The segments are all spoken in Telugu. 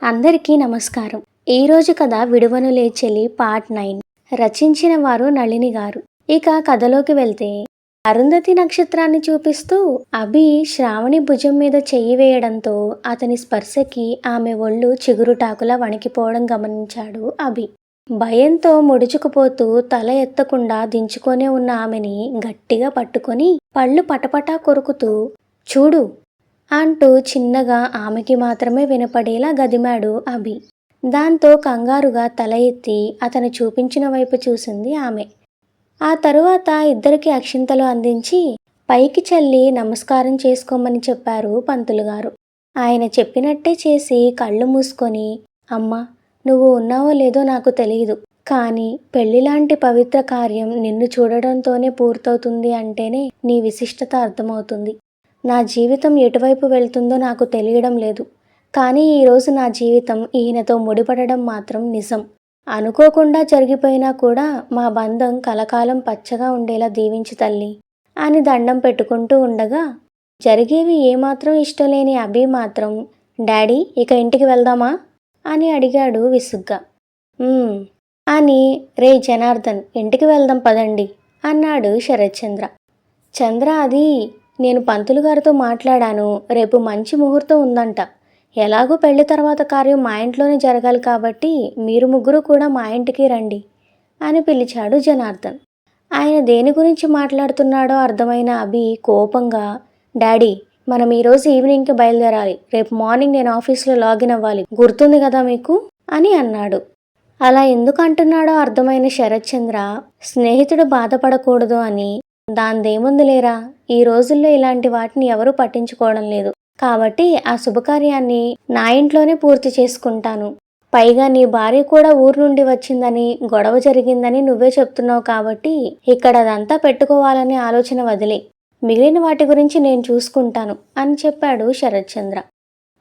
అందరికీ నమస్కారం. ఈరోజు కథ విడువనులే చెలి పార్ట్ 9. రచించిన వారు నళిని గారు. ఇక కథలోకి వెళ్తే, అరుంధతి నక్షత్రాన్ని చూపిస్తూ అభి శ్రావణి భుజం మీద చెయ్యి వేయడంతో అతని స్పర్శకి ఆమె ఒళ్ళు చిగురుటాకులా వణికిపోవడం గమనించాడు అభి. భయంతో ముడుచుకుపోతూ తల ఎత్తకుండా దించుకొనే ఉన్న ఆమెని గట్టిగా పట్టుకొని పళ్ళు పటపటా కొరుకుతూ, చూడు అంటూ చిన్నగా ఆమెకి మాత్రమే వినపడేలా గదిమాడు అభి. దాంతో కంగారుగా తల ఎత్తి అతను చూపించిన వైపు చూసింది ఆమె. ఆ తరువాత ఇద్దరికి అక్షింతలు అందించి పైకి చల్లి నమస్కారం చేసుకోమని చెప్పారు పంతులుగారు. ఆయన చెప్పినట్టే చేసి కళ్ళు మూసుకొని, అమ్మా, నువ్వు ఉన్నావో లేదో నాకు తెలియదు, కానీ పెళ్లిలాంటి పవిత్ర కార్యం నిన్ను చూడడంతోనే పూర్తవుతుంది అంటేనే నీ విశిష్టత అర్థమవుతుంది. నా జీవితం ఎటువైపు వెళ్తుందో నాకు తెలియడం లేదు, కానీ ఈరోజు నా జీవితం ఈయనతో ముడిపడడం మాత్రం నిజం. అనుకోకుండా జరిగిపోయినా కూడా మా బంధం కలకాలం పచ్చగా ఉండేలా దీవించు తల్లి అని దండం పెట్టుకుంటూ ఉండగా, జరిగేవి ఏమాత్రం ఇష్టం లేని అభి మాత్రం, డాడీ, ఇక ఇంటికి వెళ్దామా అని అడిగాడు విసుగ్గా. అని, రే జనార్దన్, ఇంటికి వెళ్దాం పదండి అన్నాడు శరత్చంద్ర. చంద్ర, అది నేను పంతులు గారితో మాట్లాడాను, రేపు మంచి ముహూర్తం ఉందంట. ఎలాగూ పెళ్లి తర్వాత కార్యం మా ఇంట్లోనే జరగాలి కాబట్టి మీరు ముగ్గురు కూడా మా ఇంటికి రండి అని పిలిచాడు జనార్దన్. ఆయన దేని గురించి మాట్లాడుతున్నాడో అర్థమైన అభి కోపంగా, డాడీ, మనం ఈరోజు ఈవినింగ్కి బయలుదేరాలి, రేపు మార్నింగ్ నేను ఆఫీస్లో లాగిన్ అవ్వాలి, గుర్తుంది కదా మీకు అని అన్నాడు. అలా ఎందుకు అంటున్నాడో అర్థమైన శరత్చంద్ర, స్నేహితుడు బాధపడకూడదు అని, దాందేముంది లేరా, ఈ రోజుల్లో ఇలాంటి వాటిని ఎవరూ పట్టించుకోవడం లేదు, కాబట్టి ఆ శుభకార్యాన్ని నా ఇంట్లోనే పూర్తి చేసుకుంటాను. పైగా నీ భార్య కూడా ఊరు నుండి వచ్చిందని, గొడవ జరిగిందని నువ్వే చెప్తున్నావు కాబట్టి ఇక్కడ అదంతా పెట్టుకోవాలనే ఆలోచన వదిలే, మిగిలిన వాటి గురించి నేను చూసుకుంటాను అని చెప్పాడు శరత్చంద్ర.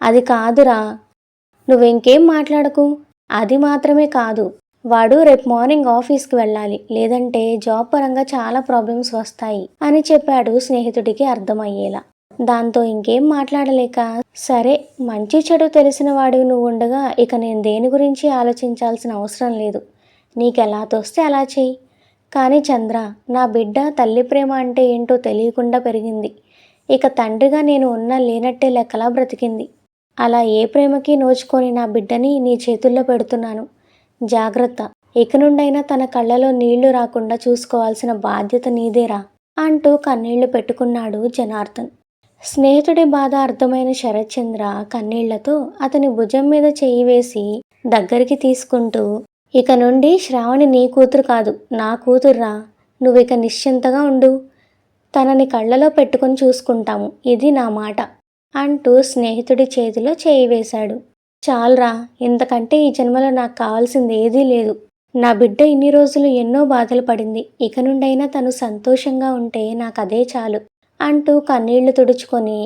అది కాదురా, నువ్వింకేం మాట్లాడకు. అది మాత్రమే కాదు, వాడు రేపు మార్నింగ్ ఆఫీస్కి వెళ్ళాలి, లేదంటే జాబ్ పరంగా చాలా ప్రాబ్లమ్స్ వస్తాయి అని చెప్పాడు స్నేహితుడికి అర్థమయ్యేలా. దాంతో ఇంకేం మాట్లాడలేక, సరే, మంచి చెడు తెలిసిన వాడివి నువ్వు ఉండగా ఇక నేను దేని గురించి ఆలోచించాల్సిన అవసరం లేదు, నీకెలా తోస్తే అలా చెయ్యి. కానీ చంద్ర, నా బిడ్డ తల్లి ప్రేమ అంటే ఏంటో తెలియకుండా పెరిగింది. ఇక తండ్రిగా నేను ఉన్నా లేనట్టే లెక్కలా బ్రతికింది. అలా ఏ ప్రేమకి నోచుకొని నా బిడ్డని నీ చేతుల్లో పెడుతున్నాను. జాగ్రత్త, ఇక నుండైనా తన కళ్ళలో నీళ్లు రాకుండా చూసుకోవాల్సిన బాధ్యత నీదేరా అంటూ కన్నీళ్లు పెట్టుకున్నాడు జనార్దన్. స్నేహితుడి బాధ అర్థమైన శరత్చంద్ర కన్నీళ్లతో అతని భుజం మీద చెయ్యి వేసి దగ్గరికి తీసుకుంటూ, ఇక నుండి శ్రావణి నీ కూతురు కాదు, నా కూతుర్రా, నువ్విక నిశ్చింతగా ఉండు, తనని కళ్ళలో పెట్టుకుని చూసుకుంటాము, ఇది నా మాట అంటూ స్నేహితుడి చేతిలో చేయి వేశాడు. చాలరా, ఇంతకంటే ఈ జన్మలో నాకు కావాల్సింది ఏదీ లేదు. నా బిడ్డ ఇన్ని రోజులు ఎన్నో బాధలు పడింది, ఇక నుండైనా తను సంతోషంగా ఉంటే నాకదే చాలు అంటూ కన్నీళ్లు తుడుచుకొని,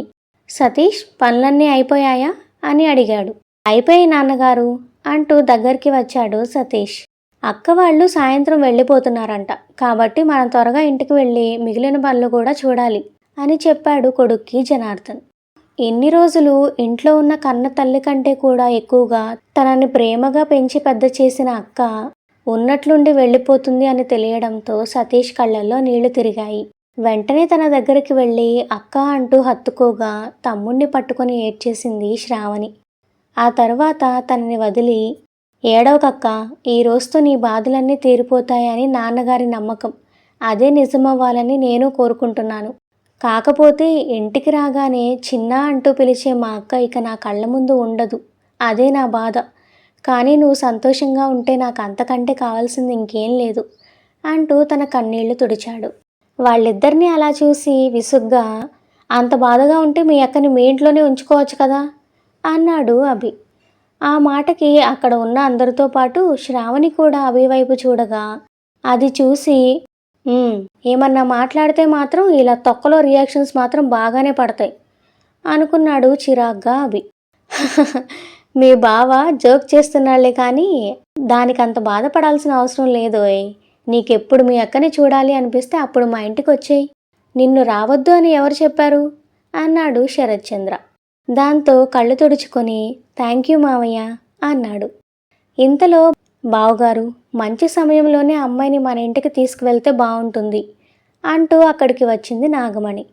సతీష్, పనులన్నీ అయిపోయాయా అని అడిగాడు. అయిపోయాయి నాన్నగారు అంటూ దగ్గరికి వచ్చాడు సతీష్. అక్క వాళ్ళు సాయంత్రం వెళ్ళిపోతున్నారంట, కాబట్టి మనం త్వరగా ఇంటికి వెళ్ళి మిగిలిన పనులు కూడా చూడాలి అని చెప్పాడు కొడుక్కి జనార్దన్. ఎన్ని రోజులు ఇంట్లో ఉన్న కన్న తల్లి కంటే కూడా ఎక్కువగా తనని ప్రేమగా పెంచి పెద్ద చేసిన అక్క ఉన్నట్లుండి వెళ్ళిపోతుంది అని తెలియడంతో సతీష్ కళ్ళల్లో నీళ్లు తిరిగాయి. వెంటనే తన దగ్గరికి వెళ్ళి అక్క అంటూ హత్తుకోగా తమ్ముణ్ణి పట్టుకొని ఏడ్చేసింది శ్రావణి. ఆ తర్వాత తనని వదిలి, ఏడవకక్క, ఈ రోజుతో నీ బాధలన్నీ తీరిపోతాయని నాన్నగారి నమ్మకం, అదే నిజమవ్వాలని నేను కోరుకుంటున్నాను. కాకపోతే ఇంటికి రాగానే చిన్న అంటూ పిలిచే మా అక్క ఇక నా కళ్ళ ముందు ఉండదు, అదే నా బాధ. కానీ నువ్వు సంతోషంగా ఉంటే నాకు అంతకంటే కావాల్సింది ఇంకేం లేదు అంటూ తన కన్నీళ్లు తుడిచాడు. వాళ్ళిద్దరినీ అలా చూసి విసుగ్గా, అంత బాధగా ఉంటే మీ అక్కని మీ ఇంట్లోనే ఉంచుకోవచ్చు కదా అన్నాడు అభి. ఆ మాటకి అక్కడ ఉన్న అందరితో పాటు శ్రావణి కూడా అభి వైపు చూడగా, అది చూసి, ఏమన్నా మాట్లాడితే మాత్రం ఇలా తొక్కలో రియాక్షన్స్ మాత్రం బాగానే పడతాయి అనుకున్నాడు చిరాగ్గా అభి. మీ బావ జోక్ చేస్తున్నాళ్లే, కానీ దానికి అంత బాధపడాల్సిన అవసరం లేదోయ్. నీకెప్పుడు మీ అక్కని చూడాలి అనిపిస్తే అప్పుడు మా ఇంటికి వచ్చేయి, నిన్ను రావద్దు అని ఎవరు చెప్పారు అన్నాడు శరత్చంద్ర. దాంతో కళ్ళు తుడుచుకొని, థ్యాంక్ యూ మావయ్య అన్నాడు. ఇంతలో బావగారు, మంచి సమయంలోనే అమ్మాయిని మన ఇంటికి తీసుకువెళ్తే బాగుంటుంది అంటూ అక్కడికి వచ్చింది నాగమణి.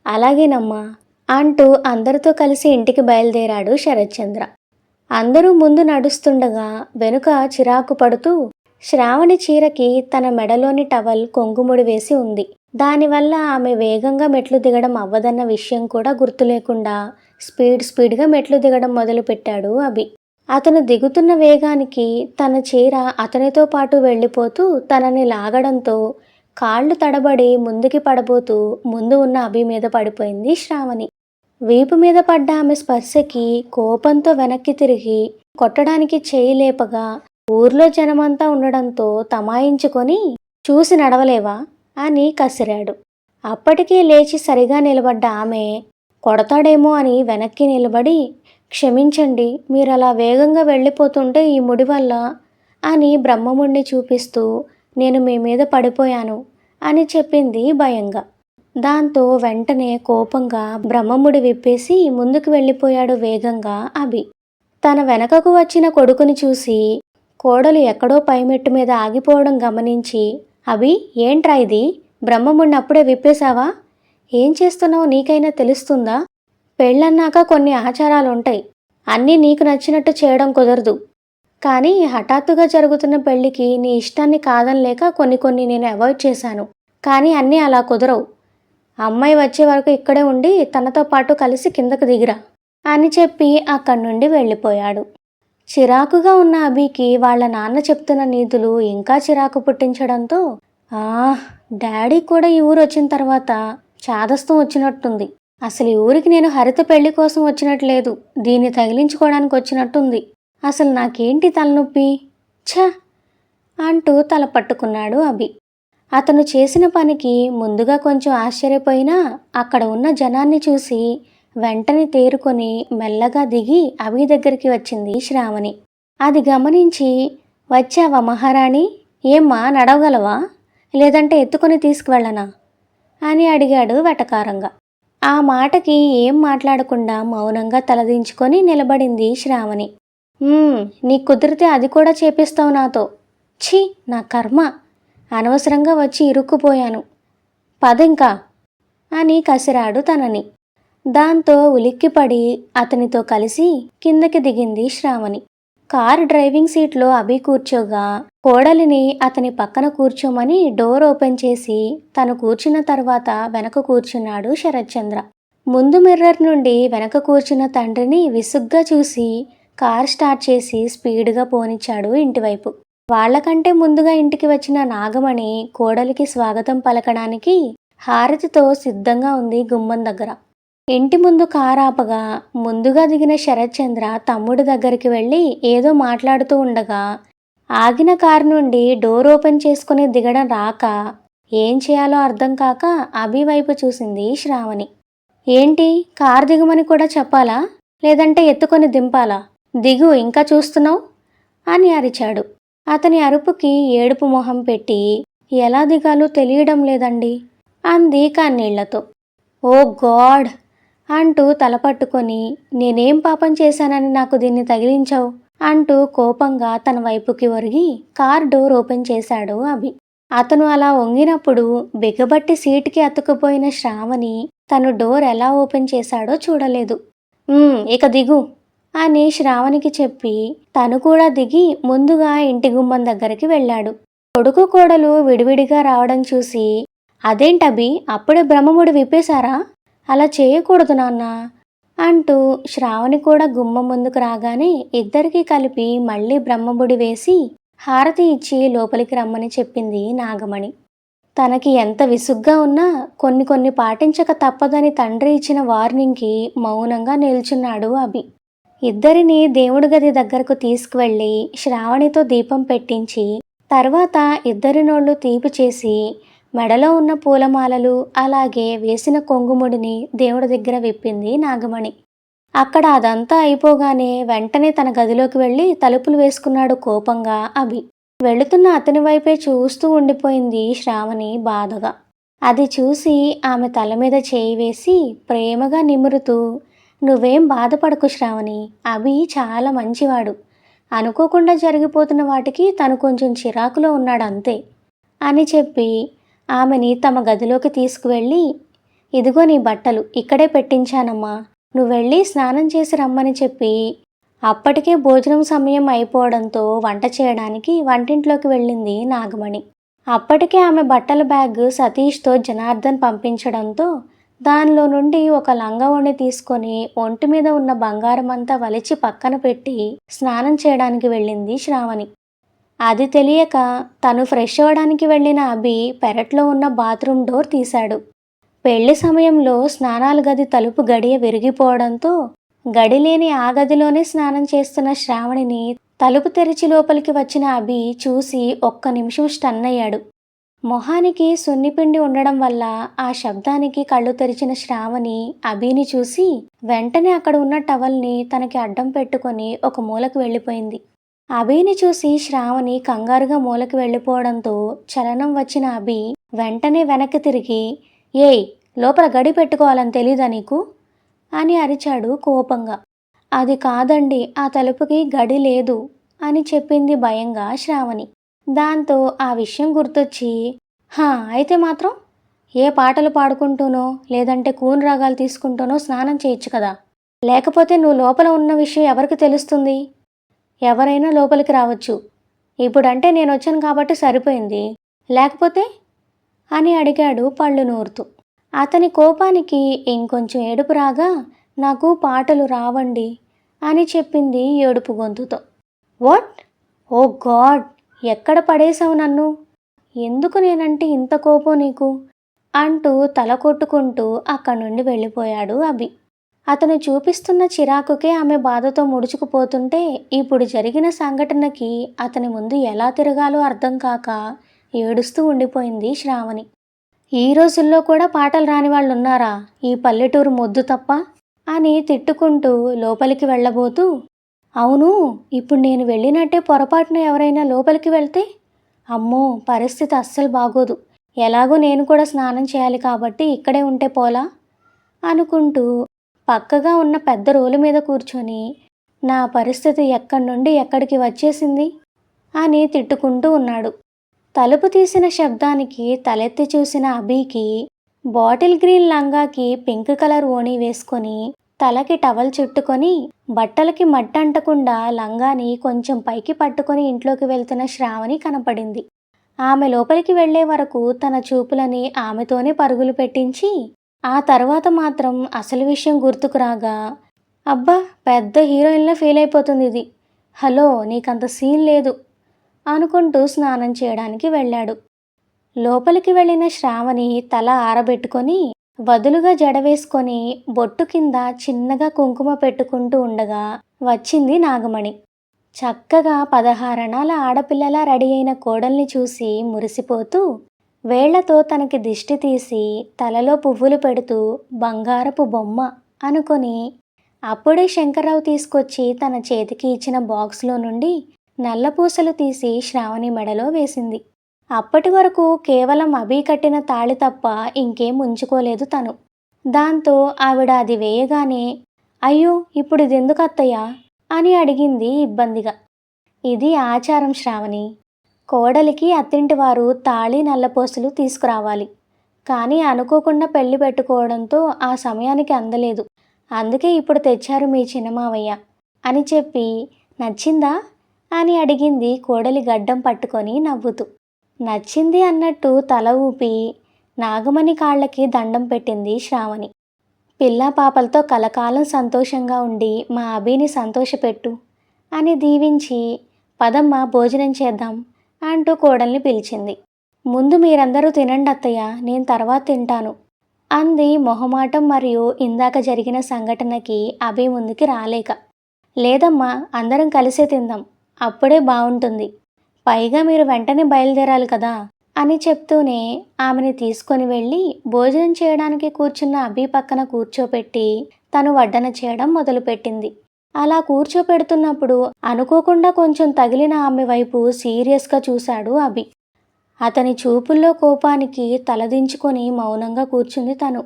అలాగేనమ్మా అంటూ అందరితో కలిసి ఇంటికి బయలుదేరాడు శరత్చంద్ర. అందరూ ముందు నడుస్తుండగా వెనుక చిరాకు పడుతూ శ్రావణి చీరకి తన మెడలోని టవల్ కొంగుముడి వేసి ఉంది. దానివల్ల ఆమె వేగంగా మెట్లు దిగడం అవ్వదన్న విషయం కూడా గుర్తులేకుండా స్పీడ్గా మెట్లు దిగడం మొదలుపెట్టాడు అభి. అతను దిగుతున్న వేగానికి తన చీర అతనితో పాటు వెళ్ళిపోతూ తనని లాగడంతో కాళ్ళు తడబడి ముందుకి పడబోతూ ముందు ఉన్న అభి మీద పడిపోయింది శ్రావణి. వీపు మీద పడ్డ ఆమె స్పర్శకి కోపంతో వెనక్కి తిరిగి కొట్టడానికి చేయి లేపగా ఊర్లో జనమంతా ఉండడంతో తమాయించుకొని చూసి నడవలేవా అని కసిరాడు. అప్పటికీ లేచి సరిగా నిలబడ్డ ఆమె కొడతాడేమో అని వెనక్కి నిలబడి, క్షమించండి, మీరలా వేగంగా వెళ్ళిపోతుంటే ఈ ముడి వల్ల అని బ్రహ్మముడిని చూపిస్తూ నేను మీ మీద పడిపోయాను అని చెప్పింది భయంగా. దాంతో వెంటనే కోపంగా బ్రహ్మముడి విప్పేసి ముందుకు వెళ్ళిపోయాడు వేగంగా అభి. తన వెనకకు వచ్చిన కొడుకుని చూసి కోడలు ఎక్కడో పైమెట్టు మీద ఆగిపోవడం గమనించి, అభి ఏంట్రా ఇది, బ్రహ్మముడిని అప్పుడే విప్పేశావా? ఏం చేస్తున్నావు నీకైనా తెలుస్తుందా? పెళ్ళన్నాక కొన్ని ఆచారాలుంటాయి, అన్నీ నీకు నచ్చినట్టు చేయడం కుదరదు. కానీ హఠాత్తుగా జరుగుతున్న పెళ్ళికి నీ ఇష్టాన్ని కాదనలేక కొన్ని నేను అవాయిడ్ చేశాను. కానీ అన్నీ అలా కుదరవు. అమ్మాయి వచ్చే వరకు ఇక్కడే ఉండి తనతో పాటు కలిసి కిందకు దిగిరా అని చెప్పి అక్కడి నుండి వెళ్ళిపోయాడు. చిరాకుగా ఉన్న అభికి వాళ్ళ నాన్న చెప్తున్న నీతులు ఇంకా చిరాకు పుట్టించడంతో డాడీ కూడా ఈ ఊరు వచ్చిన తర్వాత చాదస్తం వచ్చినట్టుంది. అసలు ఈ ఊరికి నేను హరిత పెళ్లి కోసం వచ్చినట్లేదు, దీన్ని తగిలించుకోవడానికి వచ్చినట్టుంది. అసలు నాకేంటి తలనొప్పి, ఛ అంటూ తల పట్టుకున్నాడు అభి. అతను చేసిన పనికి ముందుగా కొంచెం ఆశ్చర్యపోయినా అక్కడ ఉన్న జనాన్ని చూసి వెంటనే తేరుకొని మెల్లగా దిగి అభి దగ్గరికి వచ్చింది శ్రావణి. అది గమనించి, వచ్చావా మహారాణి, ఏమ్మా నడవగలవా, లేదంటే ఎత్తుకొని తీసుకువెళ్ళనా అని అడిగాడు వెటకారంగా. ఆ మాటకి ఏం మాట్లాడకుండా మౌనంగా తలదించుకొని నిలబడింది శ్రావణి. నీకు కుదిరితే అది కూడా చేపిస్తావు నాతో. ఛీ, నా కర్మ, అనవసరంగా వచ్చి ఇరుక్కుపోయాను, పదింకా అని కసిరాడు తనని. దాంతో ఉలిక్కిపడి అతనితో కలిసి కిందకి దిగింది శ్రావణి. కారు డ్రైవింగ్ సీట్లో అభి కూర్చోగా కోడలిని అతని పక్కన కూర్చోమని డోర్ ఓపెన్ చేసి తను కూర్చున్న తర్వాత వెనక కూర్చున్నాడు శరత్చంద్ర. ముందు మిర్రర్ నుండి వెనక కూర్చున్న తండ్రిని విసుగ్గా చూసి కార్ స్టార్ట్ చేసి స్పీడ్గా పోనిచ్చాడు ఇంటివైపు. వాళ్లకంటే ముందుగా ఇంటికి వచ్చిన నాగమణి కోడలికి స్వాగతం పలకడానికి హారతితో సిద్ధంగా ఉంది గుమ్మం దగ్గర. ఇంటి ముందు కారాపగా ముందుగా దిగిన శరత్చంద్ర తమ్ముడి దగ్గరికి వెళ్ళి ఏదో మాట్లాడుతూ ఉండగా ఆగిన కారు నుండి డోర్ ఓపెన్ చేసుకుని దిగడం రాక ఏం చేయాలో అర్థం కాక అభి వైపు చూసింది శ్రావణి. ఏంటి, కారు దిగమని కూడా చెప్పాలా, లేదంటే ఎత్తుకొని దింపాలా? దిగు, ఇంకా చూస్తున్నావు అని అరిచాడు. అతని అరుపుకి ఏడుపు మొహం పెట్టి, ఎలా దిగాలో తెలియడం లేదండి అంది కన్నీళ్లతో. ఓ గాడ్ అంటూ తలపట్టుకొని, నేనేం పాపం చేశానని నాకు దీన్ని తగిలించావు అంటూ కోపంగా తన వైపుకి ఒరిగి కార్ డోర్ ఓపెన్ చేశాడు అభి. అతను అలా వంగినప్పుడు బిగబట్టి సీటుకి అతుక్కుపోయిన శ్రావణి తను డోర్ ఎలా ఓపెన్ చేశాడో చూడలేదు. ఇక దిగు అని శ్రావణికి చెప్పి తను కూడా దిగి ముందుగా ఇంటి గుమ్మం దగ్గరికి వెళ్ళాడు. కొడుకు కోడలు విడివిడిగా రావడం చూసి, అదేంటభి, అప్పుడే బ్రహ్మముడి విప్పేశారా, అలా చేయకూడదు నాన్న అంటూ శ్రావణి కూడా గుమ్మం ముందుకు రాగానే ఇద్దరికీ కలిపి మళ్ళీ బ్రహ్మముడి వేసి హారతి ఇచ్చి లోపలికి రమ్మని చెప్పింది నాగమణి. తనకి ఎంత విసుగ్గా ఉన్నా కొన్ని పాటించక తప్పదని తండ్రి ఇచ్చిన వార్నింగ్కి మౌనంగా నిల్చున్నాడు అభి. ఇద్దరిని దేవుడి గది దగ్గరకు తీసుకువెళ్ళి శ్రావణితో దీపం పెట్టించి తర్వాత ఇద్దరి నోళ్ళు తీపి చేసి మెడలో ఉన్న పూలమాలలు అలాగే వేసిన కొంగుముడిని దేవుడి దగ్గర విప్పింది నాగమణి. అక్కడ అదంతా అయిపోగానే వెంటనే తన గదిలోకి వెళ్ళి తలుపులు వేసుకున్నాడు కోపంగా అభి. వెళుతున్న అతని వైపే చూస్తూ ఉండిపోయింది శ్రావణి బాధగా. అది చూసి ఆమె తల మీద చేయి వేసి ప్రేమగా నిమురుతూ, నువ్వేం బాధపడకు శ్రావణి, అభి చాలా మంచివాడు, అనుకోకుండా జరిగిపోతున్న వాటికి తను కొంచెం చిరాకులో ఉన్నాడంతే అని చెప్పి ఆమెని తమ గదిలోకి తీసుకువెళ్ళి, ఇదిగో నీ బట్టలు ఇక్కడే పెట్టించానమ్మా, నువ్వెళ్ళి స్నానం చేసి రమ్మని చెప్పి, అప్పటికే భోజనం సమయం అయిపోవడంతో వంట చేయడానికి వంటింట్లోకి వెళ్ళింది నాగమణి. అప్పటికే ఆమె బట్టల బ్యాగ్ సతీష్తో జనార్దన్ పంపించడంతో దానిలో నుండి ఒక లంగావోణి తీసుకొని ఒంటి మీద ఉన్న బంగారమంతా వలిచి పక్కన పెట్టి స్నానం చేయడానికి వెళ్ళింది శ్రావణి. అది తెలియక తను ఫ్రెష్ అవ్వడానికి వెళ్ళిన అభి పెరట్లో ఉన్న బాత్రూమ్ డోర్ తీశాడు. పెళ్లి సమయంలో స్నానాల గది తలుపు గడియ విరిగిపోవడంతో గడిలేని ఆ గదిలోనే స్నానం చేస్తున్న శ్రావణిని తలుపు తెరిచి లోపలికి వచ్చిన అభి చూసి ఒక్క నిమిషం స్టన్ అయ్యాడు. మొహానికి సున్నిపిండి ఉండడం వల్ల ఆ శబ్దానికి కళ్ళు తెరిచిన శ్రావణి అభిని చూసి వెంటనే అక్కడ ఉన్న టవల్ని తనకి అడ్డం పెట్టుకొని ఒక మూలకు వెళ్ళిపోయింది. అభిని చూసి శ్రావణి కంగారుగా మూలకి వెళ్ళిపోవడంతో చలనం వచ్చిన అభి వెంటనే వెనక్కి తిరిగి, ఏయ్, లోపల గడి పెట్టుకోవాలని తెలీదా నీకు అని అరిచాడు కోపంగా. అది కాదండి, ఆ తలుపుకి గడి లేదు అని చెప్పింది భయంగా శ్రావణి. దాంతో ఆ విషయం గుర్తొచ్చి, అయితే మాత్రం ఏ పాటలు పాడుకుంటూనో లేదంటే కూని రాగాలు తీసుకుంటూనో స్నానం చేయొచ్చు కదా, లేకపోతే నువ్వు లోపల ఉన్న విషయం ఎవరికి తెలుస్తుంది? ఎవరైనా లోపలికి రావచ్చు, ఇప్పుడంటే నేను వచ్చాను కాబట్టి సరిపోయింది, లేకపోతే అని అడిగాడు పళ్ళు నూరుతూ. అతని కోపానికి ఇంకొంచెం ఏడుపు రాగా, నాకు పాటలు రావండి అని చెప్పింది ఏడుపు గొంతుతో. వాట్? ఓ గాడ్, ఎక్కడ పడేశావు నన్ను? ఎందుకు నేనంటే ఇంత కోపం నీకు అంటూ తల కొట్టుకుంటూ అక్కడి నుండి వెళ్ళిపోయాడు అభి. అతను చూపిస్తున్న చిరాకుకే ఆమె బాధతో ముడుచుకుపోతుంటే ఇప్పుడు జరిగిన సంఘటనకి అతని ముందు ఎలా తిరగాలో అర్థం కాక ఏడుస్తూ ఉండిపోయింది శ్రావణి. ఈ రోజుల్లో కూడా పాటలు రాని వాళ్ళు ఉన్నారా ఈ పల్లెటూరు మొద్దు తప్ప అని తిట్టుకుంటూ లోపలికి వెళ్ళబోతూ, అవును, ఇప్పుడు నేను వెళ్ళినట్టే పొరపాటున ఎవరైనా లోపలికి వెళ్తే అమ్మో, పరిస్థితి అస్సలు బాగోదు, ఎలాగో నేను కూడా స్నానం చేయాలి కాబట్టి ఇక్కడే ఉంటే పోలా అనుకుంటూ పక్కగా ఉన్న పెద్ద రోలు మీద కూర్చొని నా పరిస్థితి ఎక్కడి నుండి ఎక్కడికి వచ్చేసింది అని తిట్టుకుంటూ ఉన్నాడు. తలుపు తీసిన శబ్దానికి తలెత్తి చూసిన అభికి బాటిల్ గ్రీన్ లంగాకి పింక్ కలర్ ఓణి వేసుకొని తలకి టవల్ చుట్టుకొని బట్టలకి మట్టి అంటకుండా లంగాని కొంచెం పైకి పట్టుకొని ఇంట్లోకి వెళ్తున్న శ్రావణి కనపడింది. ఆమె లోపలికి వెళ్లే వరకు తన చూపులని ఆమెతోనే పరుగులు పెట్టించి ఆ తర్వాత మాత్రం అసలు విషయం గుర్తుకు రాగా, అబ్బా, పెద్ద హీరోయిన్లా ఫీల్ అయిపోతుంది ఇది, హలో, నీకంత సీన్ లేదు అనుకుంటూ స్నానం చేయడానికి వెళ్ళాడు. లోపలికి వెళ్ళిన శ్రావణి తల ఆరబెట్టుకొని వదులుగా జడ వేసుకొని బొట్టు కింద చిన్నగా కుంకుమ పెట్టుకుంటూ ఉండగా వచ్చింది నాగమణి. చక్కగా 16 అణాల ఆడపిల్లలా రెడీ అయిన కోడల్ని చూసి మురిసిపోతూ వేళ్లతో తనకి దిష్టి తీసి తలలో పువ్వులు పెడుతూ బంగారపు బొమ్మ అనుకొని అప్పుడే శంకర్రావు తీసుకొచ్చి తన చేతికి ఇచ్చిన బాక్స్లో నుండి నల్లపూసలు తీసి శ్రావణి మెడలో వేసింది. అప్పటి వరకు కేవలం అభి కట్టిన తాళి తప్ప ఇంకేం ఉంచుకోలేదు తను. దాంతో ఆవిడ అది వేయగానే, అయ్యో, ఇప్పుడు ఇదెందుకు అత్తయ్యా అని అడిగింది ఇబ్బందిగా. ఇది ఆచారం శ్రావణి, కోడలికి అత్తింటివారు తాళి నల్లపూసలు తీసుకురావాలి, కానీ అనుకోకుండా పెళ్లి పెట్టుకోవడంతో ఆ సమయానికి అందలేదు, అందుకే ఇప్పుడు తెచ్చారు మీ చిన్నమావయ్య అని చెప్పి, నచ్చిందా అని అడిగింది కోడలి గడ్డం పట్టుకొని నవ్వుతూ. నచ్చింది అన్నట్టు తల ఊపి నాగమణి కాళ్ళకి దండం పెట్టింది శ్రావణి. పిల్లా పాపలతో కలకాలం సంతోషంగా ఉండి మా అభిని సంతోషపెట్టు అని దీవించి, పదమ్మ భోజనం చేద్దాం అంటూ కోడల్ని పిలిచింది. ముందు మీరందరూ తినండి అత్తయ్య, నేను తర్వాత తింటాను అంది మొహమాటం మరియు ఇందాక జరిగిన సంఘటనకి అభి ముందుకి రాలేక. లేదమ్మా, అందరం కలిసే తిందాం, అప్పుడే బాగుంటుంది, పైగా మీరు వెంటనే బయలుదేరాలి కదా అని చెప్తూనే ఆమెని తీసుకొని వెళ్ళి భోజనం చేయడానికి కూర్చున్న అభి పక్కన కూర్చోపెట్టి తను వడ్డన చేయడం మొదలుపెట్టింది. అలా కూర్చోపెడుతున్నప్పుడు అనుకోకుండా కొంచెం తగిలిన ఆమె వైపు సీరియస్గా చూశాడు అభి. అతని చూపుల్లో కోపానికి తలదించుకొని మౌనంగా కూర్చుంది తను.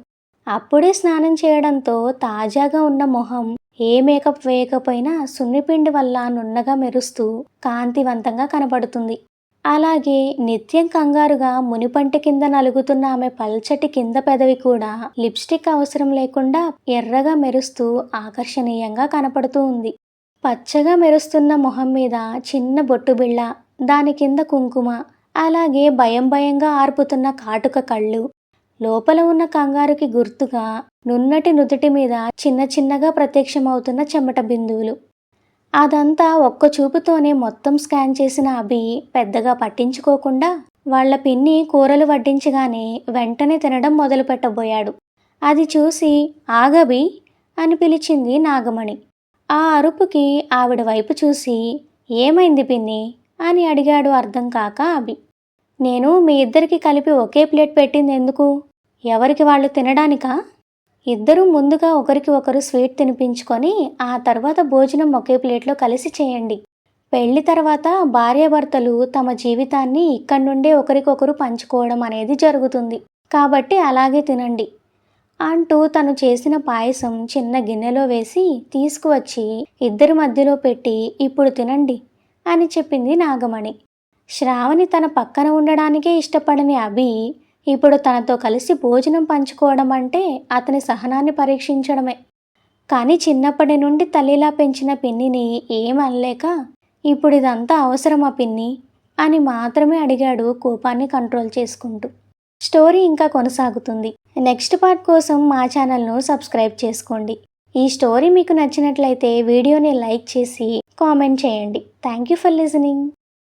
అప్పుడే స్నానం చేయడంతో తాజాగా ఉన్న మొహం ఏ మేకప్ వేయకపోయినా సున్నిపిండి వల్ల నున్నగా మెరుస్తూ కాంతివంతంగా కనపడుతుంది. అలాగే నిత్యం కంగారుగా మునిపంటి కింద నలుగుతున్న ఆమె పల్చటి కింద పెదవి కూడా లిప్స్టిక్ అవసరం లేకుండా ఎర్రగా మెరుస్తూ ఆకర్షణీయంగా కనపడుతూ ఉంది. పచ్చగా మెరుస్తున్న మొహం మీద చిన్న బొట్టు బిళ్ళ, దాని కింద కుంకుమ, అలాగే భయం భయంగా ఆర్పుతున్న కాటుక కళ్ళు, లోపల ఉన్న కంగారుకి గుర్తుగా నున్నటి నుదుటి మీద చిన్న చిన్నగా ప్రత్యక్షమవుతున్న చెమట బిందువులు. అదంతా ఒక్క చూపుతోనే మొత్తం స్కాన్ చేసిన అభి పెద్దగా పట్టించుకోకుండా వాళ్ళ పిన్ని కూరలు వడ్డించగానే వెంటనే తినడం మొదలు పెట్టబోయాడు. అది చూసి ఆగభి అని పిలిచింది నాగమణి. ఆ అరుపుకి ఆవిడ వైపు చూసి ఏమైంది పిన్ని అని అడిగాడు అర్థం కాక అభి. నేను మీ ఇద్దరికి కలిపి ఒకే ప్లేట్ పెట్టింది ఎందుకు? ఎవరికి వాళ్ళు తినడానికా? ఇద్దరూ ముందుగా ఒకరికి ఒకరు స్వీట్ తినిపించుకొని ఆ తర్వాత భోజనం ఒకే ప్లేట్లో కలిసి చేయండి. పెళ్లి తర్వాత భార్యాభర్తలు తమ జీవితాన్ని ఇక్కడి నుండే ఒకరికొకరు పంచుకోవడం అనేది జరుగుతుంది. కాబట్టి అలాగే తినండి అంటూ తను చేసిన పాయసం చిన్న గిన్నెలో వేసి తీసుకువచ్చి ఇద్దరి మధ్యలో పెట్టి ఇప్పుడు తినండి అని చెప్పింది నాగమణి. శ్రావణి తన పక్కన ఉండడానికే ఇష్టపడని అభి ఇప్పుడు తనతో కలిసి భోజనం పంచుకోవడం అంటే అతని సహనాన్ని పరీక్షించడమే. కానీ చిన్నప్పటి నుండి తల్లిలా పెంచిన పిన్నిని ఏమనలేక ఇప్పుడు ఇదంతా అవసరమా పిన్ని అని మాత్రమే అడిగాడు కోపాన్ని కంట్రోల్ చేసుకుంటూ. స్టోరీ ఇంకా కొనసాగుతుంది. నెక్స్ట్ పార్ట్ కోసం మా ఛానల్ను సబ్స్క్రైబ్ చేసుకోండి. ఈ స్టోరీ మీకు నచ్చినట్లయితే వీడియోని లైక్ చేసి కామెంట్ చేయండి. Thank you for listening.